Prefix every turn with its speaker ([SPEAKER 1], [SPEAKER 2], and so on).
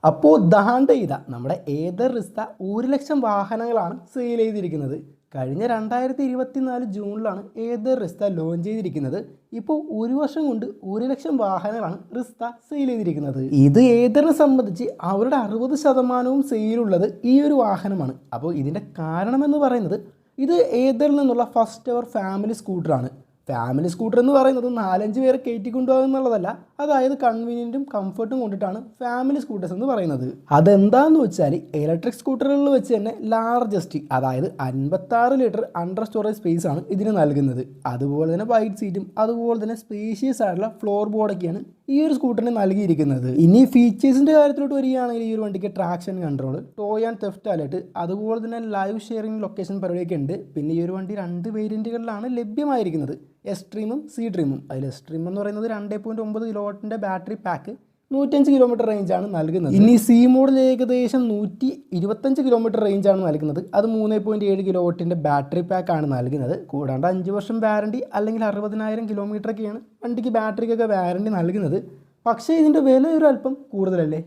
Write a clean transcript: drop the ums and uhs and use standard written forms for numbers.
[SPEAKER 1] അപ്പോൾ ദാണ്ട ഇതാ നമ്മുടെ ഏതർ റിസ്ത 1,00,000 വാഹനങ്ങളാണ് സെയിൽ ചെയ്തിരിക്കുന്നത്. കഴിഞ്ഞ 2024 ജൂണിലാണ് ഏതർ റിസ്ത ലോഞ്ച് ചെയ്തിരിക്കുന്നത്. ഇപ്പോൾ ഒരു വർഷം കൊണ്ട് 1,00,000 വാഹനങ്ങളാണ് റിസ്ത സെയിൽ ചെയ്തിരിക്കുന്നത്. ഇത് ഏതറിനെ സംബന്ധിച്ച് അവരുടെ 60% സെയിലുള്ളത് ഈ ഒരു വാഹനമാണ്. അപ്പോൾ ഇതിൻ്റെ കാരണമെന്ന് പറയുന്നത് ഇത് ഏതറിൽ നിന്നുള്ള ഫസ്റ്റ് എവർ ഫാമിലി സ്കൂട്ടറാണ്. ഫാമിലി സ്കൂട്ടർ എന്ന് പറയുന്നത് 4-5 പേരെ കയറ്റിക്കൊണ്ടുപോകുക എന്നുള്ളതല്ല, അതായത് കൺവീനിയൻറ്റും കംഫർട്ടും കൊണ്ടിട്ടാണ് ഫാമിലി സ്കൂട്ടേഴ്സ് എന്ന് പറയുന്നത്. അതെന്താണെന്ന് വെച്ചാൽ ഇലക്ട്രിക് സ്കൂട്ടറുകളിൽ വെച്ച് തന്നെ ലാർജസ്റ്റ്, അതായത് 56 ലിറ്റർ അണ്ടർ സ്റ്റോറേജ് സ്പേസ് ആണ് ഇതിന് നൽകുന്നത്. അതുപോലെ തന്നെ വൈറ്റ് സീറ്റും അതുപോലെ തന്നെ സ്പേഷ്യസ് ആയിട്ടുള്ള ഫ്ലോർ ബോർഡൊക്കെയാണ് ഈ ഒരു സ്കൂട്ടറിന് നൽകിയിരിക്കുന്നത്. ഇനി ഫീച്ചേഴ്സിൻ്റെ കാര്യത്തിലോട്ട് വരികയാണെങ്കിൽ ഈ ഒരു വണ്ടിക്ക് traction control, toy and theft alert, അതുപോലെ തന്നെ ലൈവ് ഷെയറിംഗ് ലൊക്കേഷൻ പരിപാടിയൊക്കെ ഉണ്ട്. പിന്നെ ഈ ഒരു വണ്ടി 2 വേരിയൻറ്റുകളിലാണ് ലഭ്യമായിരിക്കുന്നത്, എക്സ്ട്രീമും സി ഡ്രീമും. അതിൽ എക്സ്ട്രീം എന്ന് പറയുന്നത് 2.9 കിലോവാട്ടിൻ്റെ ബാറ്ററി പാക്ക് 105 കിലോമീറ്റർ റേഞ്ചാണ് നൽകുന്നത്. ഇനി സി മോഡൽ ഏകദേശം 125 കിലോമീറ്റർ റേഞ്ചാണ് നൽകുന്നത്. അത് 3.7 കിലോവാട്ടിൻ്റെ ബാറ്ററി പാക്കാണ് നൽകുന്നത്. കൂടാണ്ട് 5 വർഷം വാറണ്ടി അല്ലെങ്കിൽ 60,000 കിലോമീറ്ററൊക്കെയാണ് വണ്ടിക്ക് ബാറ്ററിക്കൊക്കെ വാറണ്ടി നൽകുന്നത്. പക്ഷേ ഇതിൻ്റെ വില ഒരു അല്പം കൂടുതലല്ലേ?